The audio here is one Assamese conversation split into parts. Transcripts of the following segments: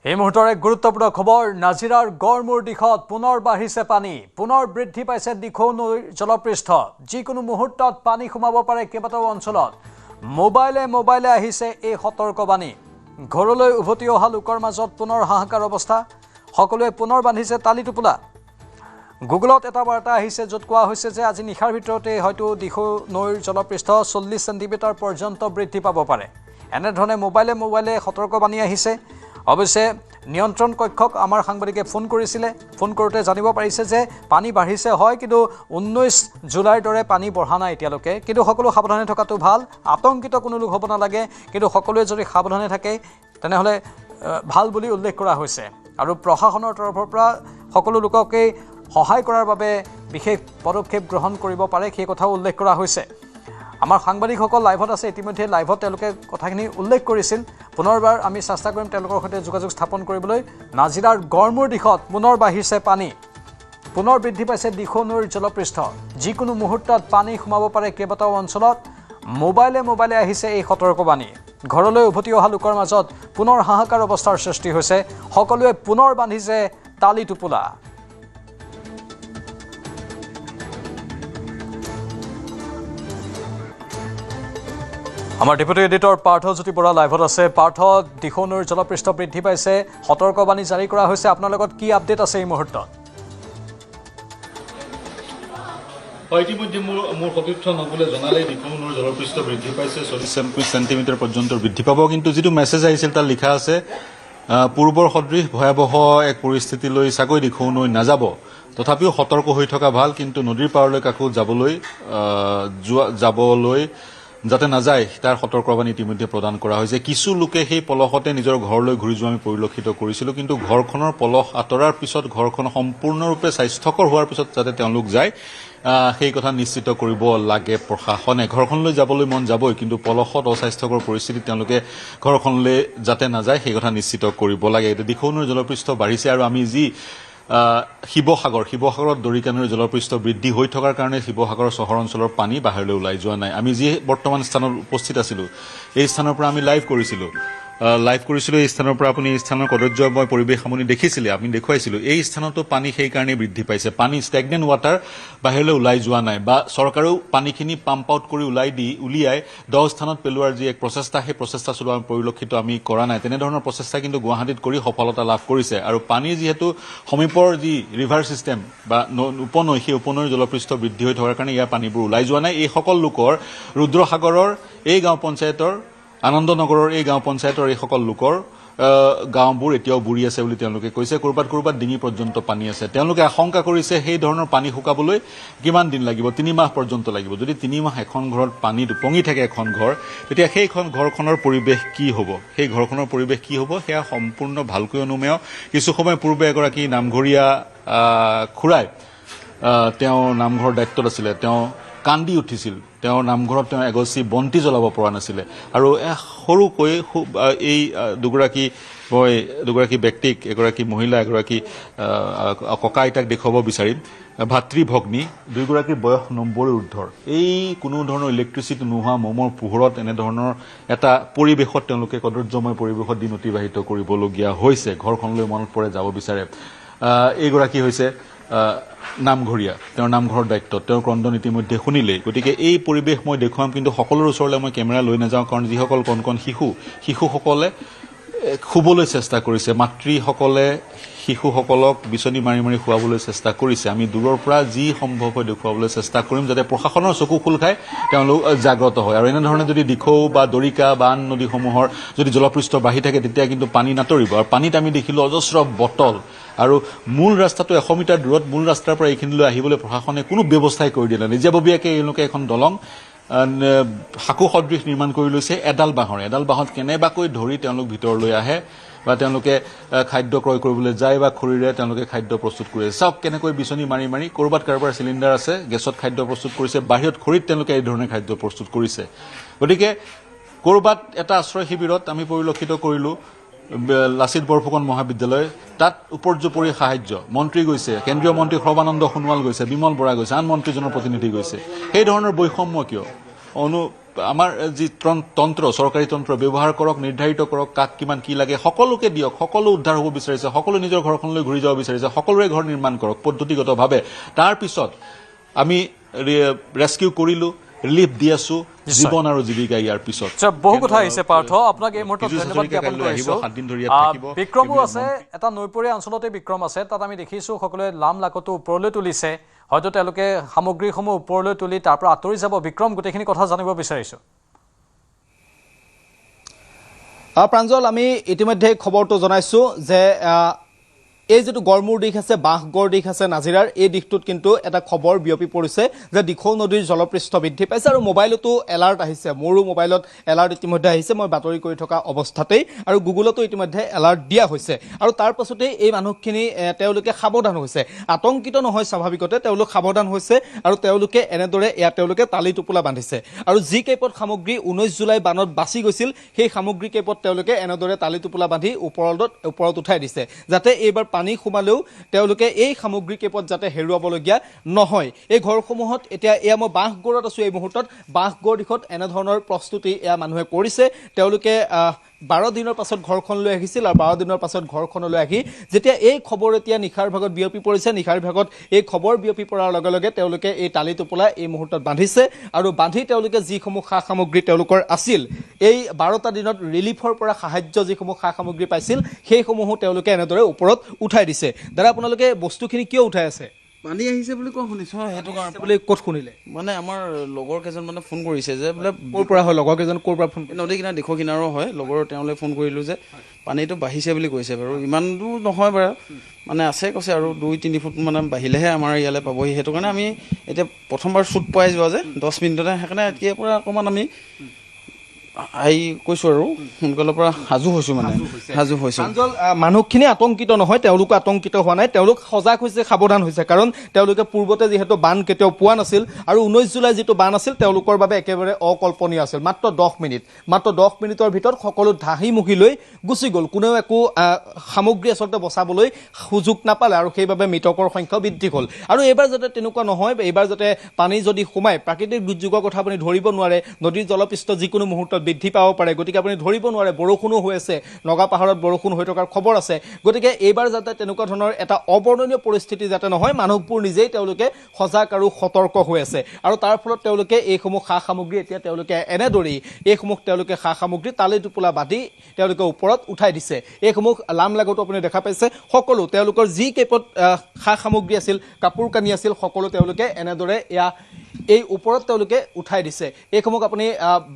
এই মুহূৰ্তৰ এক গুৰুত্বপূৰ্ণ খবৰ নাজিৰাৰ গড়মূৰ দিশত পুনৰ বাঢ়িছে পানী পুনৰ বৃদ্ধি পাইছে দিখৌ নৈৰ জলপৃষ্ঠ যিকোনো মুহূৰ্তত পানী সোমাব পাৰে কেইবাটাও অঞ্চলত মোবাইলে আহিছে এই সতৰ্কবাণী ঘৰলৈ উভতি অহা লোকৰ মাজত পুনৰ হাহাকাৰ অৱস্থা সকলোৱে পুনৰ বান্ধিছে তালি টোপোলা গুগলত এটা বাৰ্তা আহিছে য'ত কোৱা হৈছে যে আজি নিশাৰ ভিতৰতে হয়তো দিখৌ নৈৰ জলপৃষ্ঠ 40 সেন্টিমিটাৰ পৰ্যন্ত বৃদ্ধি পাব পাৰে এনেধৰণে মোবাইলে সতৰ্কবাণী আহিছে অৱশ্যে নিয়ন্ত্ৰণ কক্ষক আমাৰ সাংবাদিকে ফোন কৰিছিলে ফোন কৰোতে জানিব পাৰিছে যে পানী বাঢ়িছে হয় কিন্তু 19 জুলাইৰ দৰে পানী বঢ়া নাই এতিয়ালৈকে কিন্তু সকলো সাৱধানে থকাটো ভাল আতংকিত কোনো লোক হ'ব নালাগে কিন্তু সকলোৱে যদি সাৱধানে থাকে তেনেহলে ভাল বুলি উল্লেখ কৰা হৈছে আৰু প্ৰশাসনৰ তৰফৰ পৰা সকলো লোককে সহায় কৰাৰ বাবে বিশেষ পদক্ষেপ গ্ৰহণ কৰিব পাৰে সেই কথা উল্লেখ কৰা হৈছে আমাৰ সাংবাদিকসকল লাইভত আছে ইতিমধ্যে লাইভত তেওঁলোকে কথাখিনি উল্লেখ কৰিছিল পুনৰবাৰ আমি চেষ্টা কৰিম তেওঁলোকৰ সৈতে যোগাযোগ স্থাপন কৰিবলৈ নাজিৰাৰ গড়মূৰ দিশত পুনৰ বাঢ়িছে পানী পুনৰ বৃদ্ধি পাইছে দিখৌ নৈৰ জলপৃষ্ঠ যিকোনো মুহূৰ্তত পানী সোমাব পাৰে কেইবাটাও অঞ্চলত মোবাইলে আহিছে এই সতৰ্কবাণী ঘৰলৈ উভতি অহা লোকৰ মাজত পুনৰ হাহাকাৰ অৱস্থাৰ সৃষ্টি হৈছে সকলোৱে পুনৰ বান্ধিছে তালি টোপোলা আমাৰ ডেপুটি এডিটৰ পাৰ্থজ্যোতি বৰা লাইভত আছে পাৰ্থ দিখৌ নৈৰ জলপৃষ্ঠ বৃদ্ধি পাইছে সতৰ্কবাণী জাৰি কৰা হৈছে আপোনাৰ লগত কি আপডেট আছে এই মুহূৰ্তত ইতিমধ্যে মোৰ সতীৰ্থ নবুলে জনালে দিখৌ নৈৰ জলপৃষ্ঠ বৃদ্ধি পাইছে 40 সেন্টিমিটাৰ পৰ্যন্ত বৃদ্ধি পাব কিন্তু যিটো মেছেজ আহিছিল তাত লিখা আছে পূৰ্বৰ সদৃশ ভয়াৱহ এক পৰিস্থিতিলৈ চাগৈ দিখৌ নৈ নাযাব তথাপিও সতৰ্ক হৈ থকা ভাল কিন্তু নদীৰ পাৰলৈ কাকো যাবলৈ যাতে নাযায় তাৰ সতৰ্কবাণী ইতিমধ্যে প্ৰদান কৰা হৈছে কিছু লোকে সেই পলহতে নিজৰ ঘৰলৈ ঘূৰি যোৱা আমি পৰিলক্ষিত কৰিছিলোঁ কিন্তু ঘৰখনৰ পলহ আঁতৰাৰ পিছত ঘৰখন সম্পূৰ্ণৰূপে স্বাস্থ্যকৰ হোৱাৰ পিছত যাতে তেওঁলোক যায় সেই কথা নিশ্চিত কৰিব লাগে প্ৰশাসনে ঘৰখনলৈ যাবলৈ মন যাবই কিন্তু পলহত অস্বাস্থ্যকৰ পৰিস্থিতি তেওঁলোকে ঘৰখনলৈ যাতে নাযায় সেই কথা নিশ্চিত কৰিব লাগে এতিয়া দিখৌ নৈৰ জলপৃষ্ঠ বাঢ়িছে আৰু আমি যি শিৱসাগৰত দৰিকা নৈৰ জলপৃষ্ঠ বৃদ্ধি হৈ থকাৰ কাৰণে শিৱসাগৰৰ চহৰ অঞ্চলৰ পানী বাহিৰলৈ ওলাই যোৱা নাই আমি যি বৰ্তমান স্থানত উপস্থিত আছিলোঁ এই স্থানৰ পৰা আমি লাইভ কৰিছিলোঁ এই স্থানৰ পৰা আপুনি এই স্থানৰ কদৰ্যময় পৰিৱেশ আপুনি দেখিছিলে আমি দেখুৱাইছিলোঁ এই স্থানতো পানী সেইকাৰণে বৃদ্ধি পাইছে পানী ষ্টেগনেণ্ট ৱাটাৰ বাহিৰলৈ ওলাই যোৱা নাই বা চৰকাৰেও পানীখিনি পাম্প আউট কৰি উলিয়াই 10 স্থানত পেলোৱাৰ যি এক প্ৰচেষ্টা সেই প্ৰচেষ্টা চলোৱা পৰিলক্ষিত আমি কৰা নাই তেনেধৰণৰ প্ৰচেষ্টা কিন্তু গুৱাহাটীত কৰি সফলতা লাভ কৰিছে আৰু পানী যিহেতু সমীপৰ যি ৰিভাৰ ছিষ্টেম বা উপনৈ সেই উপনৈৰ জলপৃষ্ঠ বৃদ্ধি হৈ থকাৰ কাৰণে ইয়াৰ পানীবোৰ ওলাই যোৱা নাই এই সকল লোকৰ ৰুদ্ৰসাগৰৰ এই গাঁও পঞ্চায়তৰ আনন্দনগৰৰ এই গাঁও পঞ্চায়তৰ এই সকল লোকৰ গাঁওবোৰ এতিয়াও বুৰি আছে বুলি তেওঁলোকে কৈছে কৰবাত ডিঙি পৰ্যন্ত পানী আছে তেওঁলোকে আশংকা কৰিছে সেই ধৰণৰ পানী শুকাবলৈ কিমান দিন লাগিব 3 মাহ পৰ্যন্ত লাগিব যদি 3 মাহ এখন ঘৰত পানী উপঙি থাকে এখন ঘৰ তেতিয়া সেইখন ঘৰখনৰ পৰিৱেশ কি হ'ব সেয়া সম্পূৰ্ণ ভালকৈ অনুমেয় কিছু সময় পূৰ্বে এগৰাকী নামঘৰীয়া খুৰাই তেওঁ নামঘৰ দায়িত্বত আছিলে তেওঁ কান্দি উঠিছিল তেওঁৰ নামঘৰত তেওঁ এগছি বন্তি জ্বলাব পৰা নাছিলে আৰু সৰুকৈ এই দুগৰাকী ব্যক্তিক এগৰাকী মহিলা এগৰাকী ককা আইতাক দেখুৱাব বিচাৰিম ভাতৃ ভগ্নী দুয়োগৰাকীৰ বয়স 90 ঊৰ্ধৰ এই কোনো ধৰণৰ ইলেক্ট্ৰিচিটি নোহোৱা মমৰ পোহৰত এনেধৰণৰ এটা পৰিৱেশত তেওঁলোকে কদৰ্যময় পৰিৱেশত দিন অতিবাহিত কৰিবলগীয়া হৈছে ঘৰখনলৈ মনত পৰে যাব বিচাৰে এইগৰাকী হৈছে নামঘৰীয়া তেওঁৰ নামঘৰৰ দায়িত্বত তেওঁৰ ক্ৰন্দন ইতিমধ্যে শুনিলেই গতিকে এই পৰিৱেশ মই দেখুৱাম কিন্তু সকলোৰে ওচৰলৈ মই কেমেৰা লৈ নাযাওঁ কাৰণ যিসকল কণ শিশুসকলে শুবলৈ চেষ্টা কৰিছে মাতৃসকলে শিশুসকলক বিচনী মাৰি খুৱাবলৈ চেষ্টা কৰিছে আমি দূৰৰ পৰা যি সম্ভৱ হয় দেখুৱাবলৈ চেষ্টা কৰিম যাতে প্ৰশাসনৰ চকু খোল খাই তেওঁলোক জাগ্ৰত হয় আৰু এনেধৰণে যদি দিখৌ বা দৰিকা বা আন নদীসমূহৰ যদি জলপৃষ্ঠ বাঢ়ি থাকে তেতিয়া কিন্তু পানী নাতৰিব আৰু পানীত আমি দেখিলোঁ অজস্ৰ বটল আৰু মূল ৰাস্তাটো 100 মিটাৰ দূৰত মূল ৰাস্তাৰ পৰা এইখিনিলৈ আহিবলৈ প্ৰশাসনে কোনো ব্যৱস্থাই কৰি দিয়া নাই নিজাববীয়াকৈ এওঁলোকে এখন দলং সাঁকো সদৃশ নিৰ্মাণ কৰি লৈছে এডাল বাঁহত কেনেবাকৈ ধৰি তেওঁলোক ভিতৰলৈ আহে বা তেওঁলোকে খাদ্য ক্ৰয় কৰিবলৈ যায় বা খৰিৰে তেওঁলোকে খাদ্য প্ৰস্তুত কৰি আছে চাওক কেনেকৈ বিচনী মাৰি কৰবাত কাৰোবাৰ চিলিণ্ডাৰ আছে গেছত খাদ্য প্ৰস্তুত কৰিছে বাহিৰত খৰিত তেওঁলোকে এই ধৰণে খাদ্য প্ৰস্তুত কৰিছে গতিকে কৰবাত এটা আশ্ৰয় শিবিৰত আমি পৰিলক্ষিত কৰিলোঁ লাচিত বৰফুকন মহাবিদ্যালয় তাত উপৰ্যুপৰি সাহায্য মন্ত্ৰী গৈছে কেন্দ্ৰীয় মন্ত্ৰী সৰ্বানন্দ সোণোৱাল গৈছে বিমল বৰা গৈছে আন মন্ত্ৰীজনৰ প্ৰতিনিধি গৈছে এই ধৰণৰ বৈষম্য কিয় আমাৰ যি তন্ত্ৰ চৰকাৰী তন্ত্ৰ ব্যৱহাৰ কৰক, নিৰ্ধাৰিত কৰক কাক কিমান কি লাগে, সকলোকে দিয়ক, সকলো উদ্ধাৰ হ'ব বিচাৰিছে, সকলো নিজৰ ঘৰখনলৈ ঘূৰি যাব বিচাৰিছে, সকলোৰে ঘৰ নিৰ্মাণ কৰক পদ্ধতিগতভাৱে। তাৰ পিছত আমি ৰেস্কিউ কৰিলো, ৰিলিফ দি আছো, জীৱন আৰু জীৱিকা ইয়াৰ পিছত। বহু কথা আহিছে পাৰ্থ, আপোনাক এই মুহূৰ্তত ধন্যবাদ জ্ঞাপন কৰিছো। বিক্ৰমো আছে, এটা নৈপৰীয়া অঞ্চলতে বিক্ৰম আছে, তাত আমি দেখিছো সকলোৱে লাম লাকটো ওপৰলৈ তুলিছে, হয়তো তেওঁলোকে সামগ্ৰীসমূহ ওপৰলৈ তুলি তাৰ পৰা আঁতৰি যাব। বিক্ৰম, গোটেইখিনি কথা জানিব বিচাৰিছো। প্ৰাঞ্জল, আমি ইতিমধ্যে খবৰটো জনাইছো যে এই যেটো গড়মূৰ দিশ আছে, বাঁহগড় দিশ আছে নাজিৰাৰ, এই দিশটোত কিন্তু এটা খবৰ বিয়পি পৰিছে যে দিখৌ নদীৰ জলপৃষ্ঠ বৃদ্ধি পাইছে আৰু মোবাইলতো এলাৰ্ট আহিছে। মোৰো মোবাইলত এলাৰ্ট ইতিমধ্যে আহিছে, মই বাতৰি কৰি থকা অৱস্থাতেই, আৰু গুগলতো ইতিমধ্যে এলাৰ্ট দিয়া হৈছে। আৰু তাৰ পাছতেই এই মানুহখিনি তেওঁলোকে সাৱধান হৈছে, আতংকিত নহয়, স্বাভাৱিকতে তেওঁলোক সাৱধান হৈছে আৰু তেওঁলোকে এনেদৰে তেওঁলোকে তালি টোপোলা বান্ধিছে। আৰু যি কেইপদ সামগ্ৰী 19 জুলাই বানত বাচি গৈছিল, সেই সামগ্ৰী কেইপদ তেওঁলোকে এনেদৰে তালি টোপোলা বান্ধি ওপৰত উঠাই দিছে, যাতে এইবাৰ পানী সোমালেও তেওঁলোকে এই সামগ্ৰী কেইপদ যাতে হেৰুৱাবলগীয়া নহয়। এই ঘৰসমূহত এতিয়া এয়া মই বাঁহগড়ত আছো, এই মুহূৰ্তত বাঁহগড় দিশত এনেধৰণৰ প্ৰস্তুতি এয়া মানুহে কৰিছে। তেওঁলোকে 12 দিনৰ পাছত ঘৰখনলৈ আহিছিল আৰু 12 দিনৰ পাছত ঘৰখনলৈ আহি যেতিয়া এই খবৰ এতিয়া নিশাৰ ভাগত বিয়পি পৰিছে, নিশাৰ ভাগত এই খবৰ বিয়পি পৰাৰ লগে লগে তেওঁলোকে এই তালি টোপোলা এই মুহূৰ্তত বান্ধিছে আৰু বান্ধি তেওঁলোকে যিসমূহ সা সামগ্ৰী তেওঁলোকৰ আছিল, এই 12টা দিনত ৰিলিফৰ পৰা সাহায্য যিসমূহ সা সামগ্ৰী পাইছিল, সেইসমূহো তেওঁলোকে এনেদৰে ওপৰত উঠাই দিছে। দাদা, আপোনালোকে বস্তুখিনি কিয় উঠাই আছে? পানী আহিছে বুলি কোৱা শুনিছো, সেইটো কাৰণে বুলি ক'ত শুনিলে? মানে আমাৰ লগৰ কেইজন মানে ফোন কৰিছে যে বোলে ক'ৰ পৰা হয়, লগৰ কেইজন ক'ৰ পৰা ফোন? নদী কিনাৰ দিখৌ কিনাৰো হয়, লগৰ তেওঁলৈ ফোন কৰিলোঁ যে পানীটো বাঢ়িছে বুলি কৈছে বাৰু, ইমানটো নহয় বাৰু, মানে আছে কৈছে আৰু 2-3 ফুট মানে বাঢ়িলেহে আমাৰ ইয়ালৈ পাবহি। সেইটো কাৰণে আমি এতিয়া প্ৰথমবাৰ শ্বুট পোৱাই যোৱা যে 10 মিনিটতে, সেইকাৰণে এতিয়াৰ পৰা অকণমান আমি কৈছো আৰু সোনকালৰ পৰা সাজু হৈছো, মানে সাজু হৈছো। মানুহখিনি আতংকিত নহয়, তেওঁলোকো আতংকিত হোৱা নাই, তেওঁলোক সজাগ হৈছে, সাৱধান হৈছে, কাৰণ তেওঁলোকে পূৰ্বতে যিহেতু বান কেতিয়াও পোৱা নাছিল আৰু 19 জুলাই যিটো বান আছিল তেওঁলোকৰ বাবে একেবাৰে অকল্পনীয় আছিল। মাত্ৰ 10 মিনিটৰ ভিতৰত সকলো ধাহিমুখি লৈ গুচি গ'ল, কোনেও একো সামগ্ৰী আচলতে বচাবলৈ সুযোগ নাপালে আৰু সেইবাবে মৃতকৰ সংখ্যা বৃদ্ধি হ'ল। আৰু এইবাৰ যাতে তেনেকুৱা নহয়, এইবাৰ যাতে পানী যদি সোমায়, প্ৰাকৃতিক দুৰ্যোগৰ কথা আপুনি ধৰিব নোৱাৰে, নদীৰ জলপৃষ্ঠ যিকোনো মুহূৰ্তত বৃদ্ধি পাব পাৰে, গতিকে আপুনি ধৰিব নোৱাৰে, বৰষুণো হৈ আছে, নগা পাহাৰত বৰষুণ হৈ থকাৰ খবৰ আছে। গতিকে এইবাৰ যাতে তেনেকুৱা ধৰণৰ এটা অবৰ্ণনীয় পৰিস্থিতি যাতে নহয়, মানুহবোৰ নিজেই তেওঁলোকে সজাগ আৰু সতৰ্ক হৈ আছে আৰু তাৰ ফলত তেওঁলোকে এইসমূহ সা সামগ্ৰী এতিয়া তেওঁলোকে এনেদৰেই এইসমূহ তেওঁলোকে সা সামগ্ৰী তালি টোপোলা বান্ধি তেওঁলোকে ওপৰত উঠাই দিছে। এইসমূহ লাম লাগতো আপুনি দেখা পাইছে, সকলো তেওঁলোকৰ যি কেইপদ সা সামগ্ৰী আছিল, কাপোৰ কানি আছিল, সকলো তেওঁলোকে এনেদৰে এই ওপৰত তেওঁলোকে উঠাই দিছে। এইসমূহ আপুনি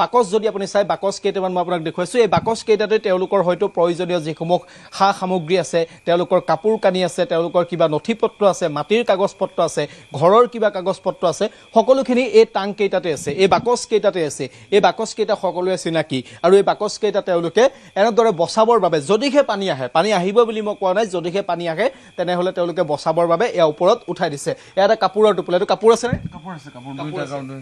বাকচ যদি আপুনি চাই, বাকচ কেইটামান মই আপোনাক দেখুৱাইছোঁ, এই বাকচ কেইটাতে তেওঁলোকৰ হয়তো প্ৰয়োজনীয় যিসমূহ সা সামগ্ৰী আছে, তেওঁলোকৰ কাপোৰ কানি আছে, তেওঁলোকৰ কিবা নথি পত্ৰ আছে, মাটিৰ কাগজ পত্ৰ আছে, ঘৰৰ কিবা কাগজ পত্ৰ আছে, সকলোখিনি এই টাং কেইটাতে আছে, এই বাকচ কেইটাতে আছে। এই বাকচ কেইটা সকলোৱে চিনাকি আৰু এই বাকচ কেইটা তেওঁলোকে এনেদৰে বচাবৰ বাবে, যদিহে পানী আহে, পানী আহিব বুলি মই কোৱা নাই, যদিহে পানী আহে তেনেহ'লে তেওঁলোকে বচাবৰ বাবে এয়া ওপৰত উঠাই দিছে। এয়া এটা কাপোৰৰ টোপোলা, এইটো কাপোৰ আছেনে? কাপোৰ আছে,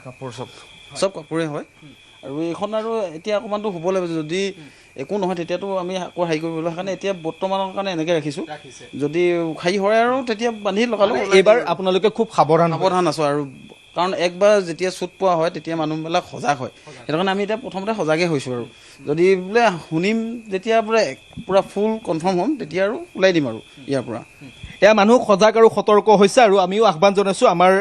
কাপোৰ চব কাপোৰে হয়। আৰু এইখন আৰু এতিয়া অকণমানতো হ'ব লাগিব, যদি একো নহয় তেতিয়াতো আমি আকৌ হেৰি কৰিব লাগিব, সেইকাৰণে এতিয়া বৰ্তমানৰ কাৰণে এনেকৈ ৰাখিছোঁ, যদি হেৰি হয় আৰু তেতিয়া বান্ধি লগালোঁ। এইবাৰ আপোনালোকে খুব সাৱধান আছোঁ আৰু, কাৰণ একবাৰ যেতিয়া চুট পোৱা হয় তেতিয়া মানুহবিলাক সজাগ হয়, সেইটো কাৰণে আমি এতিয়া প্ৰথমতে সজাগেই হৈছোঁ আৰু যদি বোলে শুনিম যেতিয়া বোলে পূৰা ফুল কনফাৰ্ম হ'ম তেতিয়া আৰু ওলাই দিম আৰু ইয়াৰ পৰা। এয়া মানুহ সজাগ আৰু সতৰ্ক হৈছে আৰু আমিও আহ্বান জনাইছোঁ আমাৰ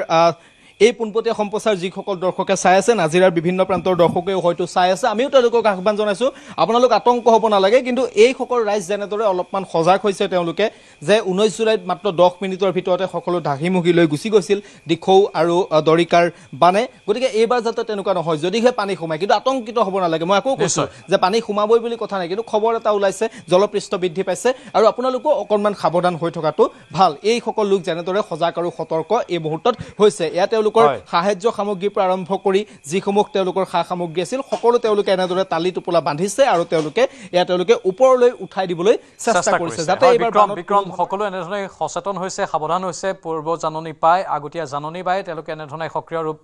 এই পোনপটীয়া সম্প্ৰচাৰ যিসকল দৰ্শকে চাই আছে, নাজিৰাৰ বিভিন্ন প্ৰান্তৰ দৰ্শকেও হয়তো চাই আছে, আমিও তেওঁলোকক আহ্বান জনাইছোঁ, আপোনালোক আতংক হ'ব নালাগে। কিন্তু এইসকল ৰাইজ যেনেদৰে অলপমান সজাগ হৈছে তেওঁলোকে, যে 19 জুলাইত মাত্ৰ 10 মিনিটৰ ভিতৰতে সকলো ধাহিমুখি লৈ গুচি গৈছিল দিখৌ আৰু দৰিকাৰ বানে, গতিকে এইবাৰ যাতে তেনেকুৱা নহয়, যদিহে পানী সোমায়। কিন্তু আতংকিত হ'ব নালাগে, মই আকৌ কৈছোঁ যে পানী সোমাবই বুলি কথা নাই, কিন্তু খবৰ এটা ওলাইছে, জলপৃষ্ঠ বৃদ্ধি পাইছে আৰু আপোনালোকো অকণমান সাৱধান হৈ থকাটো ভাল। এইসকল লোক যেনেদৰে সজাগ আৰু সতৰ্ক এই মুহূৰ্তত হৈছে, এয়া তেওঁলোকৰ সাহায্য সামগ্ৰীৰ পৰা আৰম্ভ কৰি যিসমূহ তেওঁলোকৰ সা সামগ্ৰী আছিল, সকলো তেওঁলোকে এনেদৰে তালি টোপোলা বান্ধিছে আৰু তেওঁলোকে ওপৰলৈ উঠাই দিবলৈ চেষ্টা কৰিছে, যাতে এইবাৰ বিক্ৰম সকলো এনেধৰণে সচেতন হৈছে, সাৱধান হৈছে, পূৰ্ব জাননী পাই, আগতীয়া জাননী পাই তেওঁলোকে এনেধৰণে সক্ৰিয় ৰূপ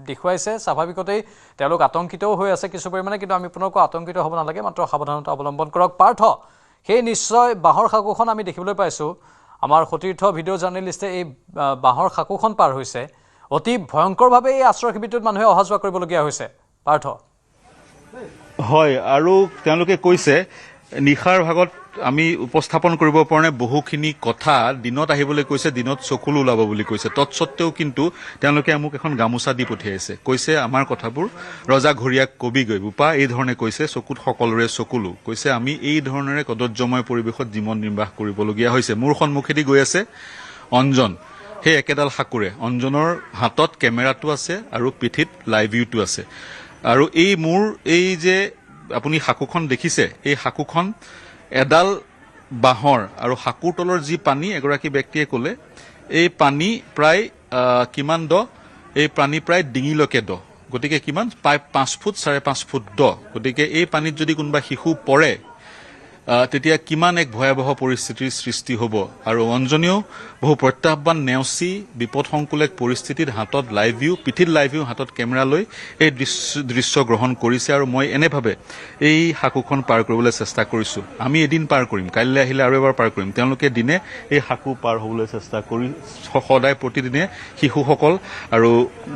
দেখুৱাইছে। স্বাভাৱিকতেই তেওঁলোক আতংকিতও হৈ আছে কিছু পৰিমাণে, কিন্তু আমি পুনৰ আতংকিত হ'ব নালাগে, মাত্ৰ সাৱধানতা অৱলম্বন কৰক। পাৰ্থ, সেই নিশ্চয় বাঁহৰ সাঁকোখন আমি দেখিবলৈ পাইছোঁ, আমাৰ সতীৰ্থ ভিডিঅ' জাৰ্নেলিষ্টে এই বাঁহৰ সাঁকোখন পাৰ হৈছে, অতি ভয়ংকৰভাৱে এই আশ্ৰয় শিবিৰটোত মানুহে অহা যোৱা কৰিবলগীয়া হৈছে। পাৰ্থ হয় আৰু তেওঁলোকে কৈছে নিশাৰ ভাগত আমি উপস্থাপন কৰিব পৰা নাই বহুখিনি কথা দিনত আহিবলৈ কৈছে দিনত চকুলো ওলাব বুলি কৈছে তৎসত্ত্বেও কিন্তু তেওঁলোকে মোক এখন গামোচা দি পঠিয়াইছে কৈছে আমাৰ কথাবোৰ ৰজা ঘৰীয়াক কবিগৈ বোপা এই ধৰণে কৈছে চকুত সকলোৰে চকুলো কৈছে আমি এই ধৰণেৰে কদৰ্যময় পৰিৱেশত জীৱন নিৰ্বাহ কৰিবলগীয়া হৈছে মোৰ সন্মুখেদি গৈ আছে অঞ্জন সেই একেডাল সাকুৰে অঞ্জনৰ হাতত কেমেৰাটো আছে আৰু পিঠিত লাইভ ভিউটো আছে আৰু এই যে আপুনি সাকুখন দেখিছে এই সাকুখন এডাল বাঁহৰ আৰু সাকুৰ তলৰ যি পানী এগৰাকী ব্যক্তিয়ে ক'লে এই পানী প্ৰায় কিমান দ এই পানী প্ৰায় ডিঙিলৈকে দ গতিকে কিমান প্ৰায় 5 ফুট 5.5 ফুট দ গতিকে এই পানীত যদি কোনোবা শিশু পৰে তেতিয়া কিমান এক ভয়াৱহ পৰিস্থিতিৰ সৃষ্টি হ'ব আৰু অঞ্জনেও বহু প্ৰত্যাহ্বান নেওচি বিপদসংকুল এক পৰিস্থিতিত হাতত লাইভ ভিউ পিঠিত লাইভ ভিউ হাতত কেমেৰা লৈ এই দৃশ্য গ্ৰহণ কৰিছে আৰু মই এনেভাৱে এই সাকুখন পাৰ কৰিবলৈ চেষ্টা কৰিছোঁ আমি এদিন পাৰ কৰিম কাইলৈ আহিলে আৰু এবাৰ পাৰ কৰিম তেওঁলোকে দিনে এই সাকু পাৰ হ'বলৈ চেষ্টা কৰি সদায় প্ৰতিদিনে শিশুসকল আৰু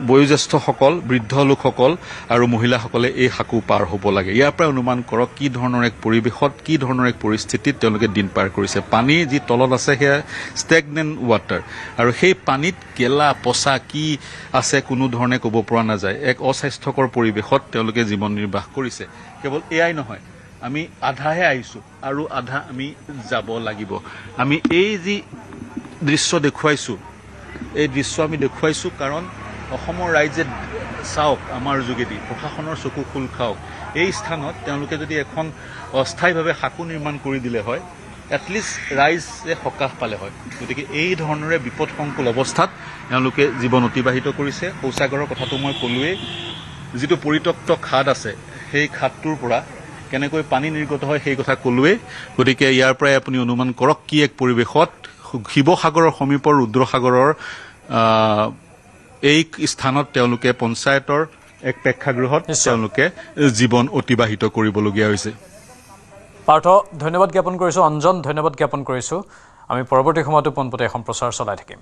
বয়োজ্যেষ্ঠসকল বৃদ্ধ লোকসকল আৰু মহিলাসকলে এই সাকু পাৰ হ'ব লাগে ইয়াৰ পৰা অনুমান কৰক কি ধৰণৰ এক পৰিৱেশত কি ধৰণৰ এক পৰিস্থিতিত তেওঁলোকে দিন পাৰ কৰিছে পানীৰ যি তলত আছে সেয়া ষ্টেগনেণ্ট ৱাটাৰ আৰু সেই পানীত গেলা পচা কি আছে কোনো ধৰণে ক'ব পৰা নাযায় এক অস্বাস্থ্যকৰ পৰিৱেশত তেওঁলোকে জীৱন নিৰ্বাহ কৰিছে কেৱল এয়াই নহয় আমি আধাহে আহিছোঁ আৰু আধা আমি যাব লাগিব আমি এই যি দৃশ্য দেখুৱাইছোঁ এই দৃশ্য আমি দেখুৱাইছোঁ কাৰণ অসমৰ ৰাইজে চাওক আমাৰ যোগেদি প্ৰশাসনৰ চকু খোল খাওক এই স্থানত তেওঁলোকে যদি এখন অস্থায়ীভাৱে সাকু নিৰ্মাণ কৰি দিলে হয় এটলিষ্ট ৰাইজে সকাহ পালে হয় গতিকে এই ধৰণৰে বিপদসংকুল অৱস্থাত তেওঁলোকে জীৱন অতিবাহিত কৰিছে শৌচাগাৰৰ কথাটো মই ক'লোৱেই যিটো পৰিত্যক্ত খাদ আছে সেই খাদটোৰ পৰা কেনেকৈ পানী নিৰ্গত হয় সেই কথা ক'লোৱেই গতিকে ইয়াৰ পৰাই আপুনি অনুমান কৰক কি এক পৰিৱেশত শিৱসাগৰৰ সমীপৰ ৰুদ্ৰসাগৰৰ এই স্থানত তেওঁলোকে পঞ্চায়তৰ এক প্ৰেক্ষাগৃহত তেওঁলোকে জীৱন অতিবাহিত কৰিবলগীয়া হৈছে পাৰ্থ ধন্যবাদ জ্ঞাপন কৰিছোঁ অঞ্জন ধন্যবাদ জ্ঞাপন কৰিছোঁ আমি পৰৱৰ্তী সময়তো পোনপটীয়া সম্প্ৰচাৰ চলাই থাকিম